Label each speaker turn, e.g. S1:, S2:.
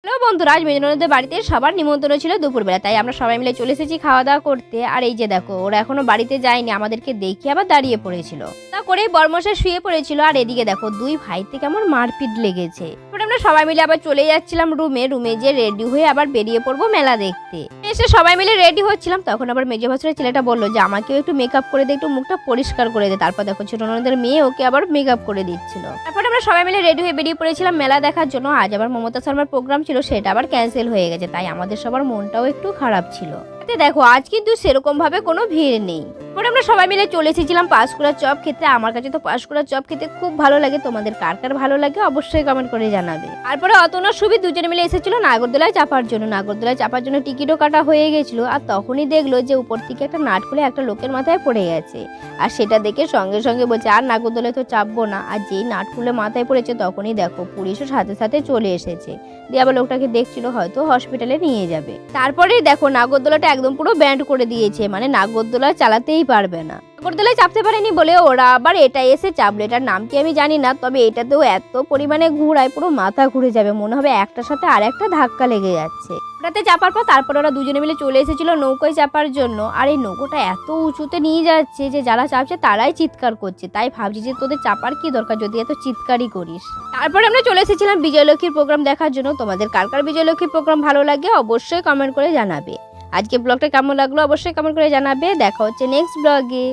S1: Hello বন্ধুরা, আজ মেজনদের বাড়িতে সবার নিমন্ত্রণ ছিল দুপুরবেলা, তাই আমরা সবাই মিলে চলে এসেছি খাওয়া দাওয়া করতে। আর এই যে দেখো, ওরা এখনো বাড়িতে যায়নি, আমাদেরকে দেখে আবার দাঁড়িয়ে পড়েছিল। তা করে বর্মশাই শুয়ে পড়েছিল, আর এদিকে দেখো দুই ভাইতে কেমন মারপিট লেগেছে। আমরা সবাই মিলে আবার চলে যাচ্ছিলাম রুমে যে রেডি হয়ে আবার বেরিয়ে পড়বো মেলা দেখতে। এসে সবাই মিলে রেডি হচ্ছিলাম, তখন আবার মেজো ভাসুরের ছেলেটা বললো যে আমাকেও একটু মেকআপ করে দে, একটু মুখটা পরিষ্কার করে দে। তারপর দেখো ছোট ননদের মেয়ে ওকে আবার মেকআপ করে দিচ্ছিল। তারপর আমরা সবাই মিলে রেডি হয়ে বেরিয়ে পড়েছিলাম মেলা দেখার জন্য। আজ আবার মমতা শর্মার প্রোগ্রাম ছিল, সেটা আবার ক্যান্সেল হয়ে গেছে, তাই আমাদের সবার মনটাও একটু খারাপ ছিল। দেখো আজ কিন্তু সেরকম ভাবে কোনো ভিড় নেই। পরে আমরা সবাই মিলে চলে এসেছিলাম পাঁশকুড়ার চপ খেতে। আমার কাছে তো পাঁশকুড়ার চপ খেতে খুব ভালো লাগে, তোমাদের কার কার ভালো লাগে অবশ্যই কমেন্ট করে জানাবে। তারপরে অতনা সুবি দুজনে মিলে এসেছিল নাগরদোলায় চাপার জন্য টিকিটও কাটা হয়ে গেছিল। আর তখনই দেখলো যে উপর থেকে একটা নাট খুলে একটা লোকের মাথায় পড়ে গেছে, আর সেটা দেখে সঙ্গে সঙ্গে বলছে আর নাগরদোলায় তো চাপবো না। আর যেই নাট খুলে মাথায় পড়েছে তখনই দেখো পুলিশও সাথে সাথে চলে এসেছে, দিয়ে আবার লোকটাকে দেখছিল হয়তো হসপিটালে নিয়ে যাবে। তারপরে দেখো নাগরদোলাটা একদম পুরো ব্যান্ড করে দিয়েছে, মানে নাগরদোলা চালাতেই পারবে না। নাগরদোলায় চাপতে পারেনি বলে ওরা আবার এটা এসে চাপলো। এটার নাম কি আমি জানি না, তবে এটাতেও এত পরিমাণে ঘুরায় পুরো মাথা ঘুরে যাবে, মনে হবে একটার সাথে আর একটা ধাক্কা লেগে যাচ্ছে। ওটাতে চাপার পর তারপর ওরা দুজনে মিলে চলে এসেছিল নৌকোয় চাপার জন্য। আর এই নৌকোটা এত উঁচুতে নিয়ে যাচ্ছে যে যারা চাপছে তারাই চিৎকার করছে, তাই ভাবছি যে তোদের চাপার কি দরকার যদি এত চিৎকারই করিস। তারপরে আমরা চলে এসেছিলাম বিজয়লক্ষ্মীর প্রোগ্রাম দেখার জন্য। তোমাদের কার কার বিজয়লক্ষ্মীর প্রোগ্রাম ভালো লাগে অবশ্যই কমেন্ট করে জানাবে। আজকে ব্লগটা কেমন লাগলো অবশ্যই কমেন্ট করে জানাবে। দেখা হচ্ছে নেক্সট ব্লগে।